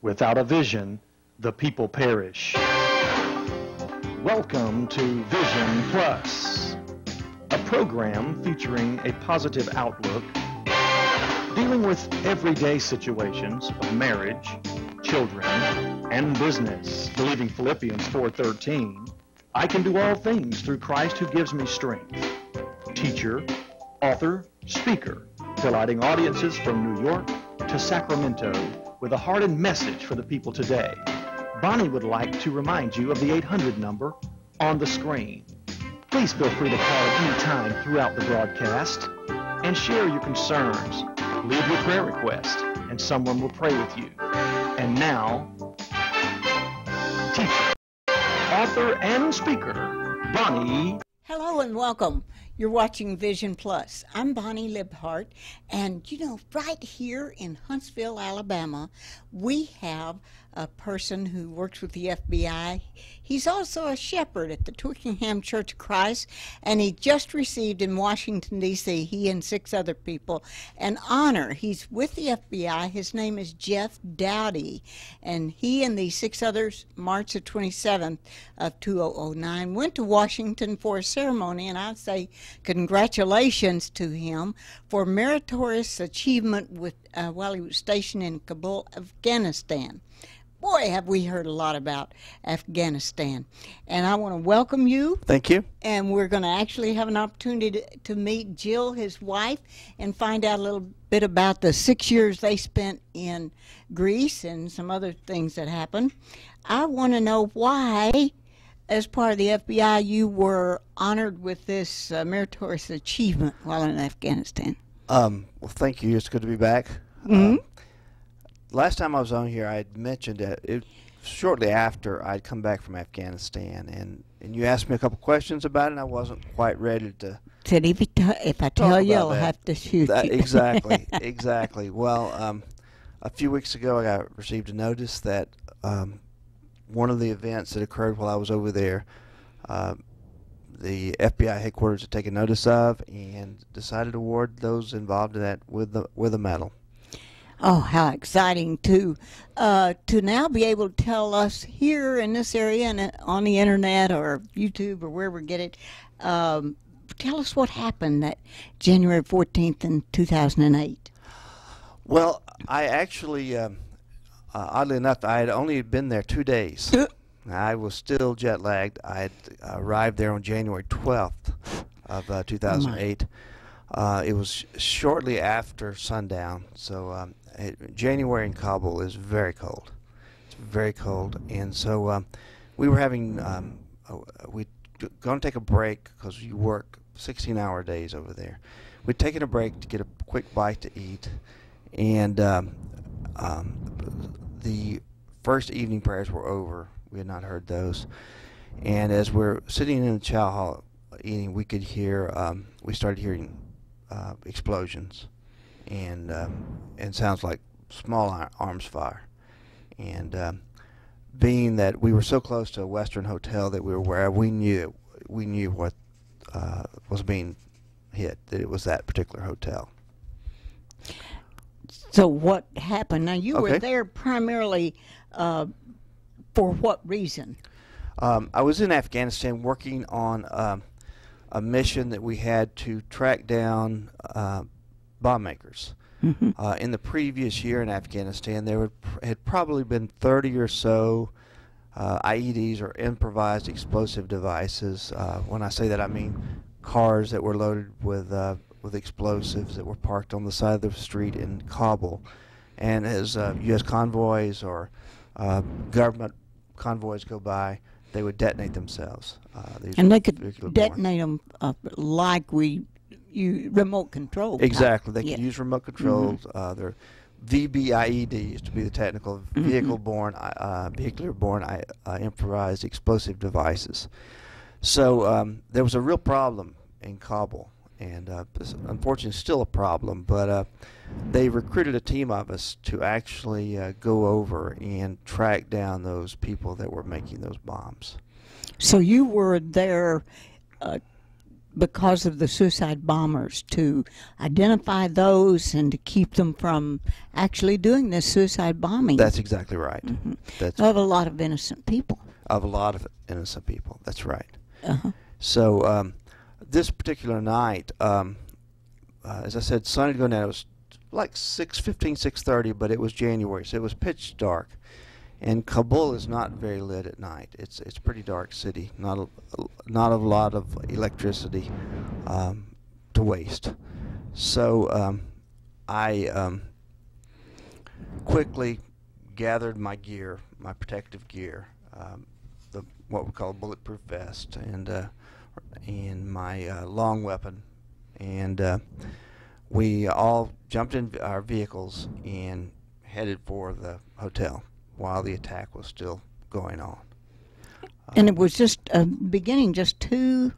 Without a vision, the people perish. Welcome to Vision Plus, a program featuring a positive outlook, dealing with everyday situations of marriage, children, and business. Believing Philippians 4:13, I can do all things through Christ who gives me strength. Teacher, author, speaker, delighting audiences from New York to Sacramento with a heart and message for the people today. Bonnie would like to remind you of the 800 number on the screen. Please feel free to call at any time throughout the broadcast and share your concerns. Leave your prayer request and someone will pray with you. And now, teacher, author, and speaker, Bonnie. Hello and welcome. You're watching Vision Plus. I'm Bonnie Libhart, and right here in Huntsville, Alabama, we have a person who works with the FBI. He's also a shepherd at the Twickenham Church of Christ, and he just received in Washington, D.C., he and 6 other people, an honor. He's with the FBI. His name is Jeff Dowdy, and he and the 6 others, March the 27th of 2009, went to Washington for a ceremony, and I'd say congratulations to him for meritorious achievement with while he was stationed in Kabul, Afghanistan. Boy, have we heard a lot about Afghanistan. And I want to welcome you. Thank you. And we're going to actually have an opportunity to meet Jill, his wife, and find out a little bit about the 6 years they spent in Greece and some other things that happened. I want to know why, as part of the FBI, you were honored with this meritorious achievement while in Afghanistan. Well, thank you. It's good to be back. Mm-hmm. Last time I was on here, I had mentioned that shortly after I'd come back from Afghanistan, and you asked me a couple questions about it, and I wasn't quite ready to. Said if I tell you, I'll have to shoot you. Exactly, exactly. Well, a few weeks ago, I received a notice that one of the events that occurred while I was over there, the FBI headquarters had taken notice of and decided to award those involved in that with a medal. Oh, how exciting to now be able to tell us here in this area and on the internet or YouTube or wherever we get it. Tell us what happened that January 14th in 2008. Well, I actually, oddly enough, I had only been there 2 days. I was still jet lagged. I had arrived there on January 12th of 2008. It was shortly after sundown, so January in Kabul is very cold. It's very cold, and so we were having we going to take a break because you work 16-hour days over there. We'd taken a break to get a quick bite to eat, and the first evening prayers were over. We had not heard those, and as we're sitting in the chow hall eating, we could hear we started hearing explosions and sounds like small arms fire, and being that we were so close to a Western hotel that we were where we knew what was being hit, that it was that particular hotel. So what happened? Now you were there primarily for what reason? I was in Afghanistan working on a mission that we had to track down bomb makers. Mm-hmm. In the previous year in Afghanistan, there had probably been 30 or so IEDs, or improvised explosive devices. When I say that, I mean cars that were loaded with explosives that were parked on the side of the street in Kabul. And as U.S. convoys or government convoys go by, they would detonate themselves. And they could detonate them like remote control. Exactly. They could use remote controls. Mm-hmm. They're VBIEDs to be the technical, vehicular-borne improvised explosive devices. So there was a real problem in Kabul, and unfortunately still a problem, but they recruited a team of us to actually go over and track down those people that were making those bombs. So you were there because of the suicide bombers, to identify those and to keep them from actually doing this suicide bombing. That's exactly right. That's Of a lot of innocent people. of a lot of innocent people. That's right. Uh-huh. So this particular night, as I said, sun had gone down. It was like 6:15, 6:30, but it was January, so it was pitch dark. And Kabul is not very lit at night. It's a pretty dark city. Not a lot of electricity to waste. So I quickly gathered my gear, my protective gear, what we call a bulletproof vest, and my long weapon, and we all jumped in our vehicles and headed for the hotel while the attack was still going on. And it was just beginning, just two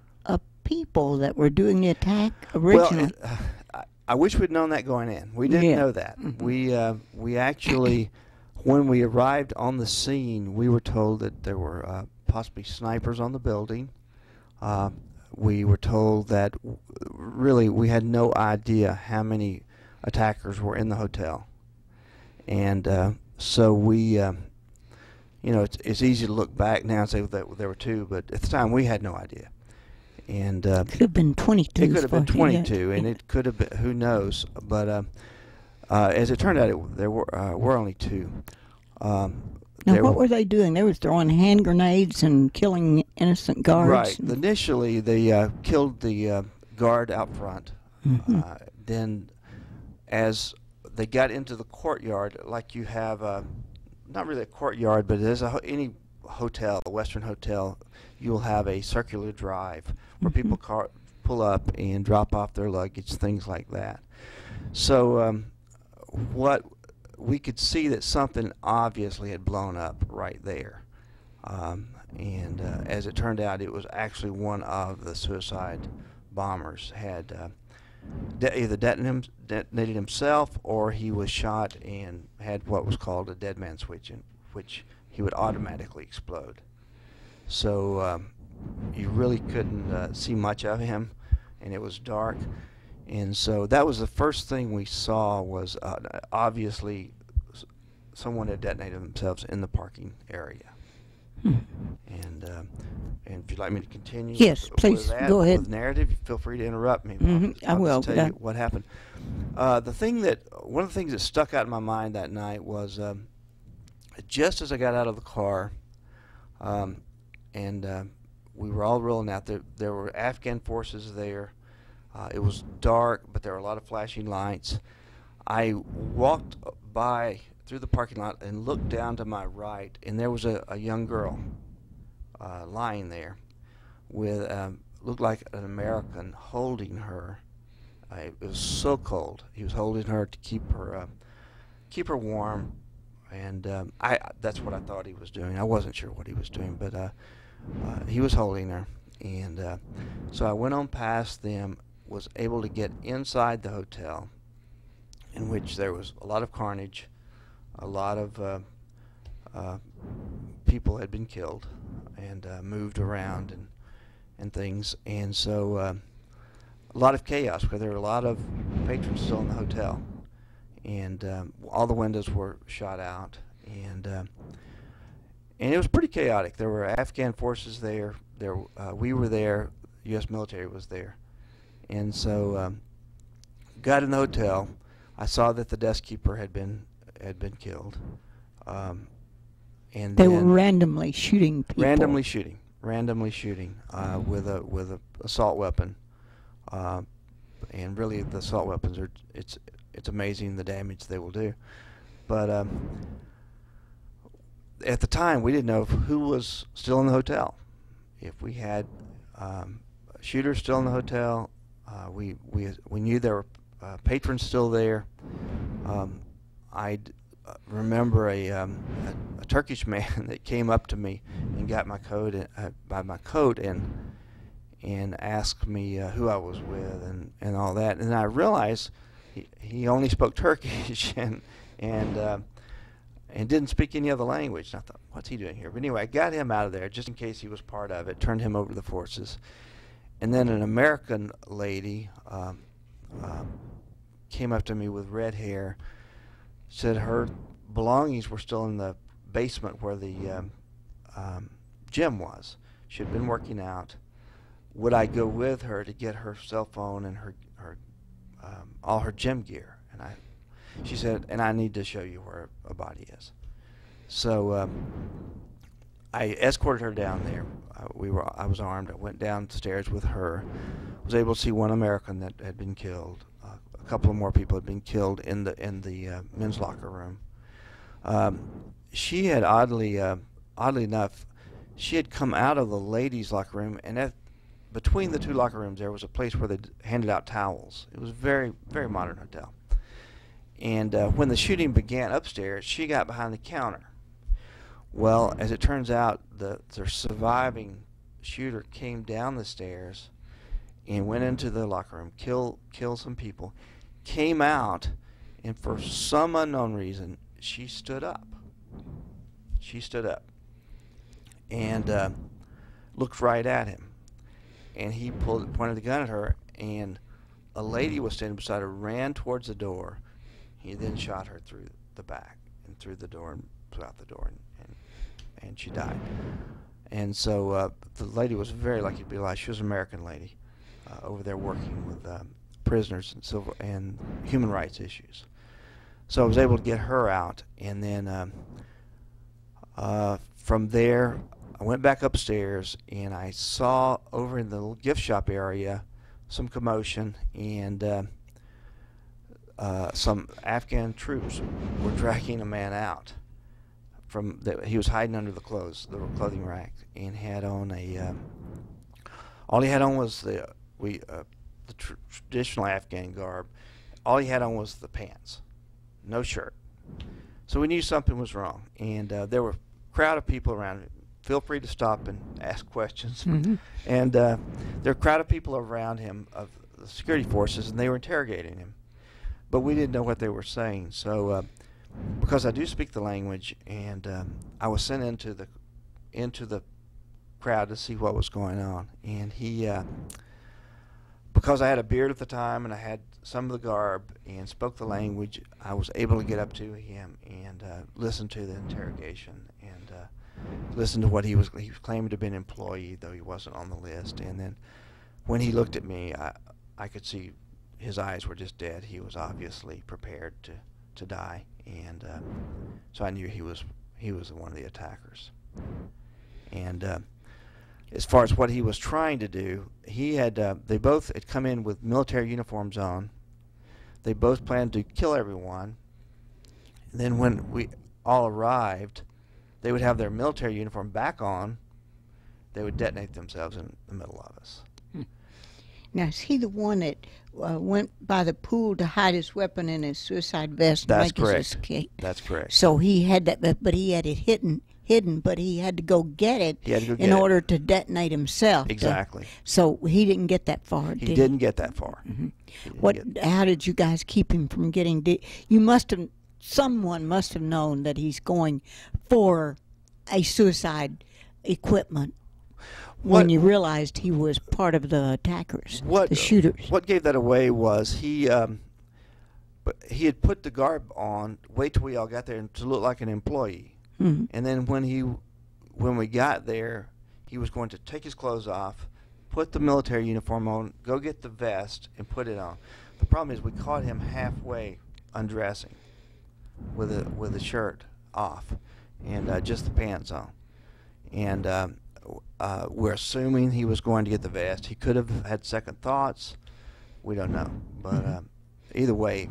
people that were doing the attack originally. Well, I wish we'd known that going in. We didn't know that. We actually, when we arrived on the scene, we were told that there were possibly snipers on the building. We were told that really we had no idea how many attackers were in the hotel. And so we, it's easy to look back now and say that there were two, but at the time we had no idea. And could have been 22. It could have been 22, and it could have been, who knows. But as it turned out, there were only two. Now, what were they doing? They were throwing hand grenades and killing innocent guards. Right. Initially, they killed the guard out front. Then, as they got into the courtyard, like you have, not really a courtyard, but as any hotel, a Western hotel, you'll have a circular drive where people pull up and drop off their luggage, things like that. So what we could see that something obviously had blown up right there. And as it turned out, it was actually one of the suicide bombers had either detonated himself, or he was shot and had what was called a dead man switch, in which he would automatically explode. So you really couldn't see much of him, and it was dark. And so that was the first thing we saw was obviously someone had detonated themselves in the parking area. And if you'd like me to continue, yes, please go ahead. With narrative, feel free to interrupt me. I will. I'll tell you what happened. One of the things that stuck out in my mind that night was just as I got out of the car, and we were all rolling out. There were Afghan forces there. It was dark, but there were a lot of flashing lights. I walked by through the parking lot and looked down to my right, and there was a young girl lying there with looked like an American holding her. It was so cold. He was holding her to keep her warm, and that's what I thought he was doing. I wasn't sure what he was doing, but he was holding her. And so I went on past them, was able to get inside the hotel, in which there was a lot of carnage. A lot of people had been killed and moved around and things, and so a lot of chaos, because there were a lot of patrons still in the hotel, and all the windows were shot out, and it was pretty chaotic. There were Afghan forces there. We were there. U.S. military was there, and so got in the hotel. I saw that the desk keeper had been killed, and they were randomly shooting people. Randomly shooting with a assault weapon, and really the assault weapons are it's amazing the damage they will do. But at the time we didn't know who was still in the hotel. If we had shooters still in the hotel, we knew there were patrons still there. I remember a Turkish man that came up to me and got my coat and asked me who I was with and all that. And I realized he only spoke Turkish and didn't speak any other language. And I thought, what's he doing here? But anyway, I got him out of there just in case he was part of it. Turned him over to the forces, And then an American lady came up to me with red hair, said her belongings were still in the basement where the gym was. She had been working out. Would I go with her to get her cell phone and her all her gym gear? And she said, and I need to show you where a body is. So I escorted her down there. I was armed. I went downstairs with her. Was able to see one American that had been killed. A couple of more people had been killed in the men's locker room. She had oddly enough, she had come out of the ladies' locker room, and between the two locker rooms there was a place where they handed out towels. It was a very, very modern hotel. And when the shooting began upstairs, she got behind the counter. Well, as it turns out, the surviving shooter came down the stairs and went into the locker room, killed some people, came out, and for some unknown reason, she stood up. She stood up and looked right at him. And he pointed the gun at her, and a lady was standing beside her, ran towards the door. He then shot her through the back and through the door and put out the door, and she died. And so the lady was very lucky to be alive. She was an American lady over there working with prisoners and human rights issues. So I was able to get her out, and then from there I went back upstairs, and I saw over in the little gift shop area some commotion, and some Afghan troops were dragging a man out. He was hiding under the clothing rack, and had on all he had on was the traditional Afghan garb. All he had on was the pants, no shirt. So we knew something was wrong, and there were a crowd of people around him. Feel free to stop and ask questions. Mm-hmm. And there were a crowd of people around him, of the security forces, and they were interrogating him. But we didn't know what they were saying. So because I do speak the language, and I was sent into the crowd to see what was going on. And he, because I had a beard at the time and I had some of the garb and spoke the language, I was able to get up to him and listen to the interrogation and listen to what he was claiming to be an employee, though he wasn't on the list. And then when he looked at me, I could see his eyes were just dead. He was obviously prepared to die, and so I knew he was one of the attackers. And as far as what he was trying to do, they both had come in with military uniforms on. They both planned to kill everyone. And then when we all arrived, they would have their military uniform back on. They would detonate themselves in the middle of us. Now, is he the one that went by the pool to hide his weapon in his suicide vest and make his escape? That's correct. So he had that, but he had it hidden, but he had to go get it in order to detonate himself. Exactly. So he didn't get that far, He didn't get that far. Mm-hmm. How did you guys keep him from getting... Someone must have known that he's going for a suicide equipment when you realized he was part of the attackers, the shooters. What gave that away was he had put the garb on, wait till we all got there, to look like an employee. Mm-hmm. And then when we got there, he was going to take his clothes off, put the military uniform on, go get the vest, and put it on. The problem is we caught him halfway undressing, with the shirt off and just the pants on, and we're assuming he was going to get the vest. He could have had second thoughts. We don't know, but either way,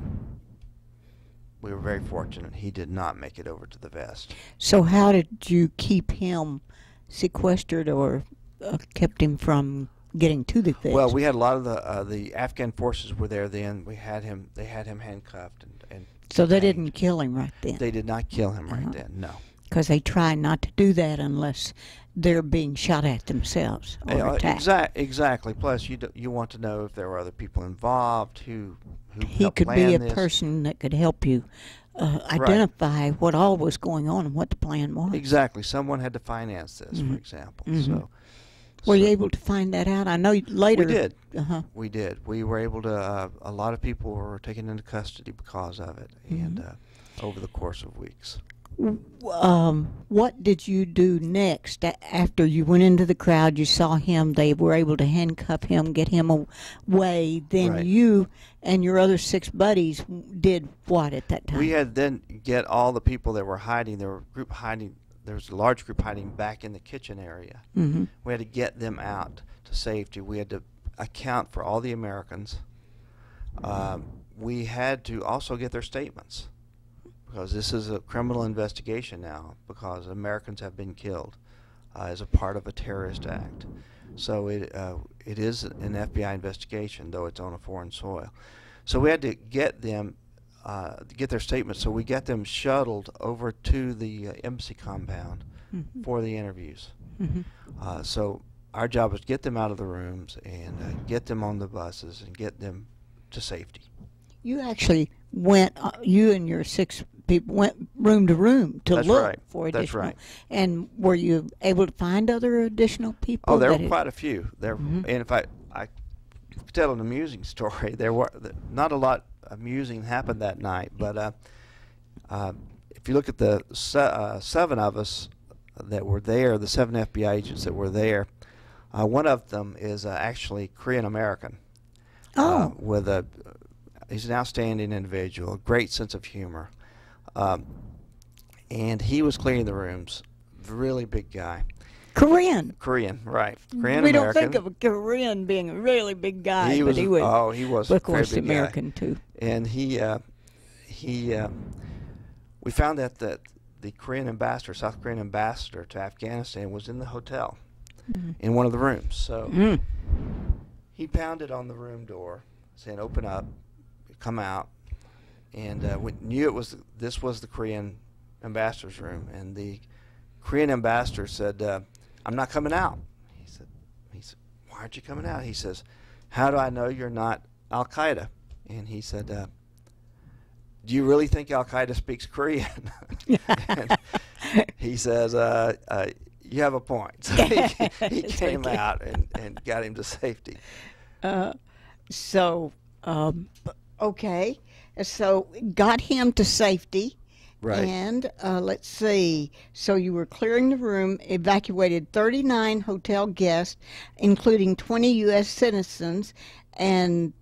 we were very fortunate he did not make it over to the vest. So how did you keep him sequestered or kept him from getting to the vest? Well, we had a lot of the Afghan forces were there then. They had him handcuffed and so they didn't kill him right then? They did not kill him right then, no. Because they try not to do that unless they're being shot at themselves or attacked. Exactly. Plus, you want to know if there were other people involved who he could be a person that could help you identify what all was going on and what the plan was. Exactly. Someone had to finance this, for example. Mm-hmm. So Were you able to find that out? I know later. We did. Uh-huh. We did. We were able to. A lot of people were taken into custody because of it, and over the course of weeks. What did you do next after you went into the crowd? You saw him. They were able to handcuff him, get him away. Then Right. you and your other 6 buddies did what at that time? We had then get all the people that were hiding. There were group hiding. There was a large group hiding back in the kitchen area. Mm-hmm. We had to get them out to safety. We had to account for all the Americans. We had to also get their statements, because this is a criminal investigation now, because Americans have been killed as a part of a terrorist act. So it is an FBI investigation, though it's on a foreign soil. So we had to get them, get their statements. So we got them shuttled over to the embassy compound for the interviews. So our job was to get them out of the rooms and get them on the buses and get them to safety. You actually went, you and your 6 people went room to room to That's look right. for additional. That's right. And were you able to find other additional people? Oh, there were quite a few. There, and if I could tell an amusing story, there were not a lot amusing happened that night, but if you look at the 7 of us that were there, the 7 FBI agents that were there, one of them is actually Korean American. Oh. He's an outstanding individual, a great sense of humor. And he was cleaning the rooms. Really big guy. Korean, right. Korean we American. don't think of a Korean being a really big guy, He but was, he was. oh, he was But of a very course, big American guy. too. And we found that the Korean ambassador, South Korean ambassador to Afghanistan, was in the hotel, in one of the rooms. So he pounded on the room door, saying, "Open up, come out." And we knew this was the Korean ambassador's room, and the Korean ambassador said, "I'm not coming out." He said, "Why aren't you coming out?" He says, "How do I know you're not Al Qaeda?" And he said, "Do you really think Al Qaeda speaks Korean?" And he says, "You have a point." So he came out and got him to safety. Okay. So got him to safety. Right. And let's see. So you were clearing the room, evacuated 39 hotel guests, including 20 U.S. citizens, and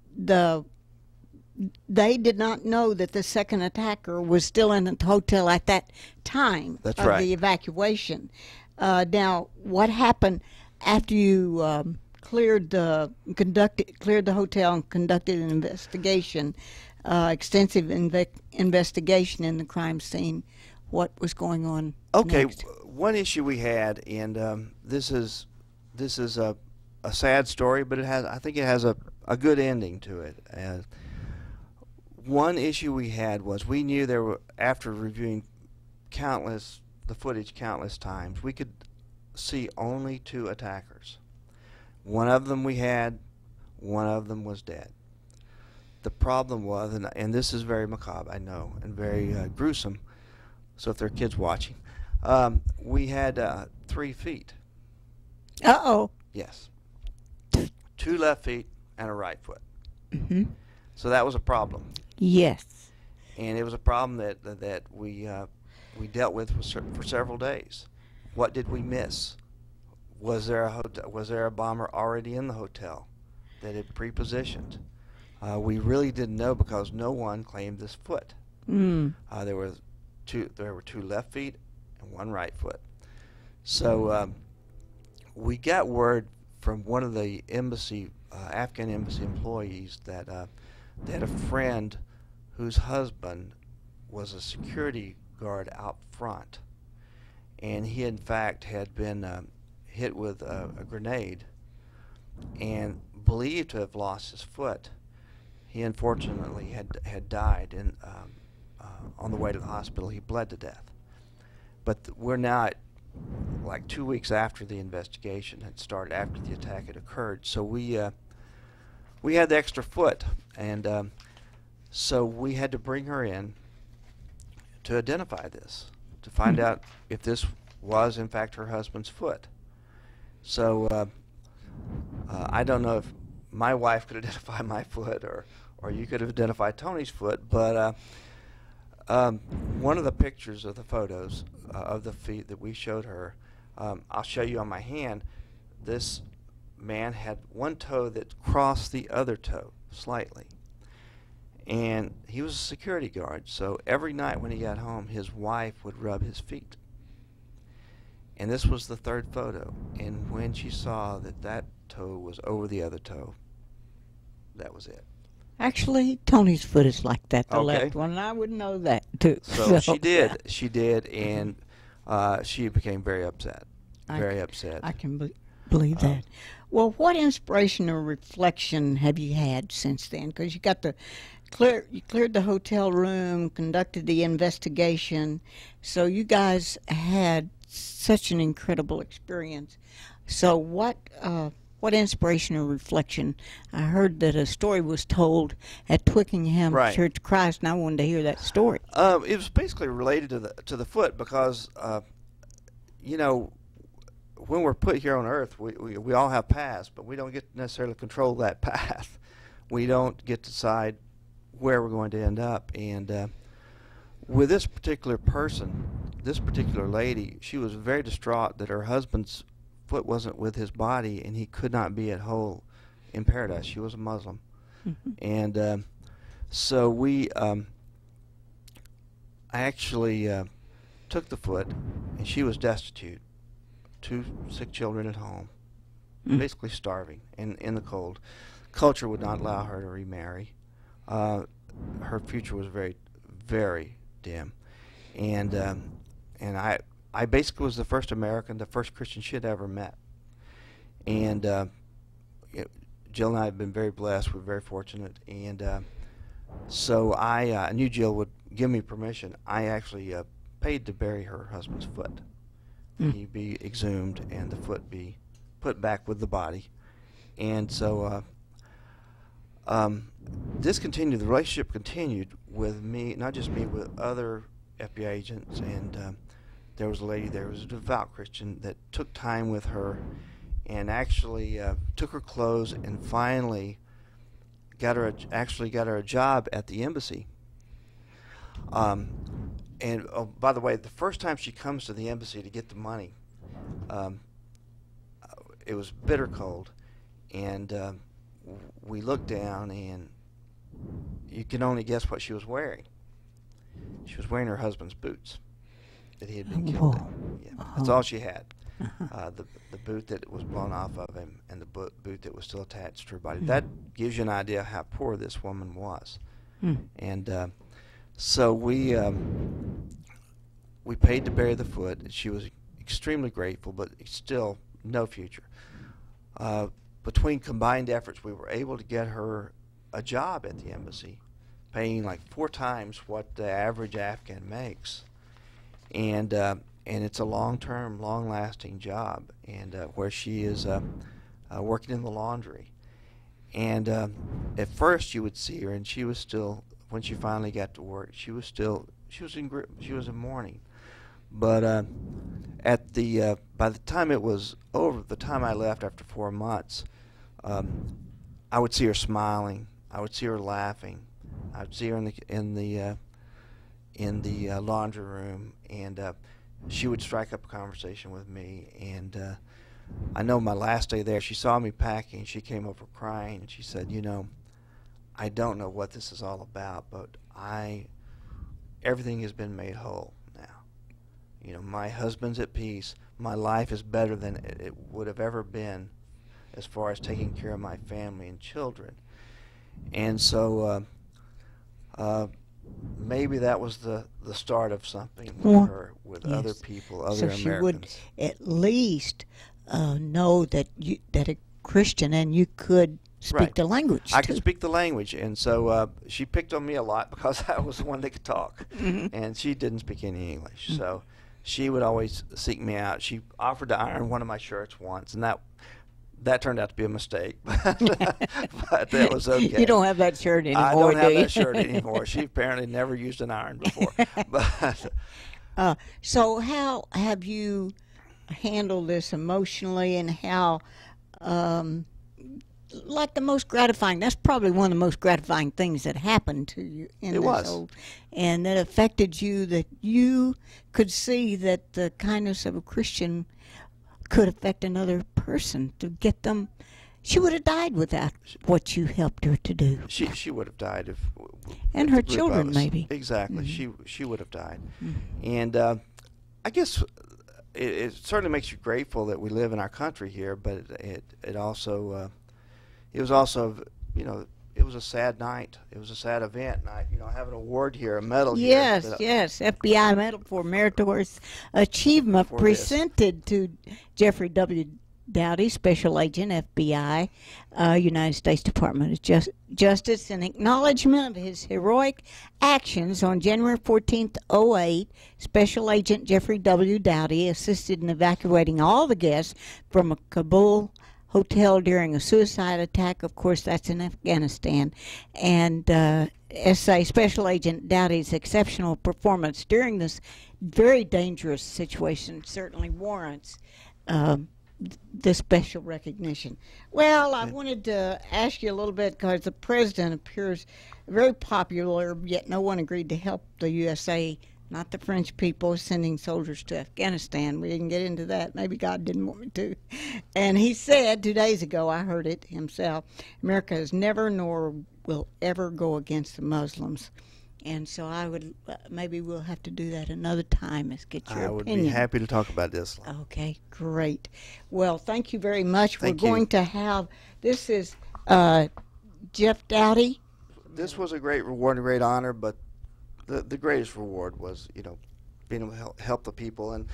they did not know that the second attacker was still in the hotel at that time That's of right. the evacuation. Now, what happened after you cleared the hotel and conducted an investigation? Extensive investigation in the crime scene. What was going on? Okay, next? one issue we had, and this is a sad story, but I think it has a good ending to it. One issue we had was we knew there were, after reviewing the footage countless times, we could see only 2 attackers. One of them we had, one of them was dead. The problem was, and this is very macabre, I know, and very gruesome, so if there are kids watching, we had 3 feet. Uh-oh. Yes. 2 left feet and a right foot. Mm-hmm. So that was a problem. Yes. And it was a problem that we dealt with for several days. What did we miss? Was there a bomber already in the hotel that had pre-positioned? We really didn't know, because no one claimed this foot. There were 2 left feet and 1 right foot. So we got word from one of the Afghan embassy employees that they had a friend whose husband was a security guard out front, and he in fact had been hit with a grenade and believed to have lost his foot. He unfortunately had died on the way to the hospital. He bled to death. But we're now at like 2 weeks after the investigation had started, after the attack had occurred. So we had the extra foot, and so we had to bring her in to identify this, to find out if this was in fact her husband's foot. So I don't know if my wife could identify my foot, or you could have identified Tony's foot, but one of the pictures of the photos of the feet that we showed her, I'll show you on my hand. This man had one toe that crossed the other toe slightly, and he was a security guard, so every night when he got home, his wife would rub his feet. And this was the third photo, and when she saw that that toe was over the other toe, that was it. Actually, Tony's foot is like that, the Okay. left one, and I would know that too. So she did, and she became very upset, very upset. I can believe that. Well, what inspiration or reflection have you had since then? Because you got you cleared the hotel room, conducted the investigation, so you guys had such an incredible experience. So what inspiration or reflection? I heard that a story was told at Twickenham Right. Church of Christ, and I wanted to hear that story. It was basically related to the foot because, you know, when we're put here on earth, we all have paths, but we don't get to necessarily control that path. We don't get to decide where we're going to end up. And with this particular person, this particular lady, she was very distraught that her husband's foot wasn't with his body and he could not be at whole in paradise. She was a Muslim. Mm-hmm. And so I actually took the foot, and she was destitute. 2 sick children at home, basically starving in the cold. Culture would not allow her to remarry. Her future was very, very dim, and I basically was the first American, the first Christian she had ever met. And Jill and I have been very blessed. We're very fortunate, and so I knew Jill would give me permission. I actually paid to bury her husband's foot. He be exhumed and the foot be put back with the body. And so this continued, the relationship continued with me, not just me, with other FBI agents. And there was a lady there who was a devout Christian that took time with her and actually took her clothes and finally got her a job at the embassy. And oh, by the way, the first time she comes to the embassy to get the money, it was bitter cold, and we looked down, and you can only guess what she was wearing. She was wearing her husband's boots that he had been killed in. Yeah, that's all she had. The boot that was blown off of him, and the boot that was still attached to her body. That gives you an idea how poor this woman was. And so we paid to bury the foot. She was extremely grateful, but still no future. Between combined efforts, we were able to get her a job at the embassy, paying like 4 times what the average Afghan makes, and it's a long-term, long-lasting job, and where she is working in the laundry. And at first, you would see her, and she was still. When she finally got to work, she was in mourning. But by the time it was over, the time I left after 4 months, I would see her smiling. I would see her laughing. I would see her in the laundry room, and she would strike up a conversation with me. And I know my last day there, she saw me packing. She came over crying, and she said, "You know, I don't know what this is all about, but everything has been made whole now. You know, my husband's at peace. My life is better than it would have ever been as far as taking care of my family and children." And so maybe that was the start of something with her, with other people, other Americans. So she would at least know that a Christian, and you could speak the language. I could speak the language, and so she picked on me a lot because I was the one that could talk, and she didn't speak any English. So she would always seek me out. She offered to iron one of my shirts once, and that turned out to be a mistake, but that was okay. You don't have that shirt anymore, I don't have do you? that shirt anymore. She apparently never used an iron before. But so how have you handled this emotionally, and how like the most gratifying. That's probably one of the most gratifying things that happened to you in It this was. whole, and that affected you. That you could see that the kindness of a Christian could affect another person to get them. She would have died without what you helped her to do. She would have died if. And if her the group of children, us- maybe. Exactly. Mm-hmm. She would have died, and I guess it certainly makes you grateful that we live in our country here, but it also it was also, you know, it was a sad night. It was a sad event. And I have an award here, a medal Yes, here. yes. FBI Medal for Meritorious Achievement For this. presented to Jeffrey W. Dowdy, Special Agent, FBI, United States Department of Justice, in acknowledgement of his heroic actions on January 14th, 08. Special Agent Jeffrey W. Dowdy assisted in evacuating all the guests from a Kabul hotel during a suicide attack. Of course, that's in Afghanistan. And SA Special Agent Dowdy's exceptional performance during this very dangerous situation certainly warrants the special recognition. Well, I wanted to ask you a little bit, because the president appears very popular, yet no one agreed to help the USA, not the French people, sending soldiers to Afghanistan. We didn't get into that. Maybe God didn't want me to. And he said 2 days ago, I heard it himself, America has never nor will ever go against the Muslims. And so I would, maybe we'll have to do that another time. Let's get your I would opinion. be happy to talk about this. Okay, great. Well, thank you very much. Thank We're you. going to have, this is Jeff Dowdy. This was a great reward and a great honor, but the greatest reward was, being able to help the people. And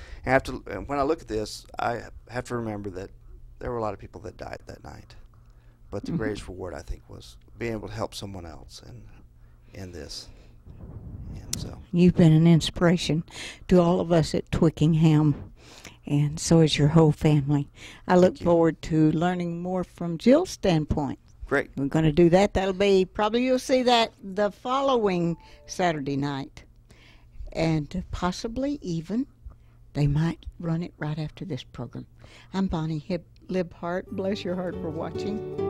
when I look at this, I have to remember that there were a lot of people that died that night. But the greatest reward, I think, was being able to help someone else in this. And so, You've been an inspiration to all of us at Twickenham, and so is your whole family. I look you. forward to learning more from Jill's standpoint. great. We're going to do that. That'll be, probably you'll see that the following Saturday night. And possibly even, they might run it right after this program. I'm Bonnie Libhart. Bless your heart for watching.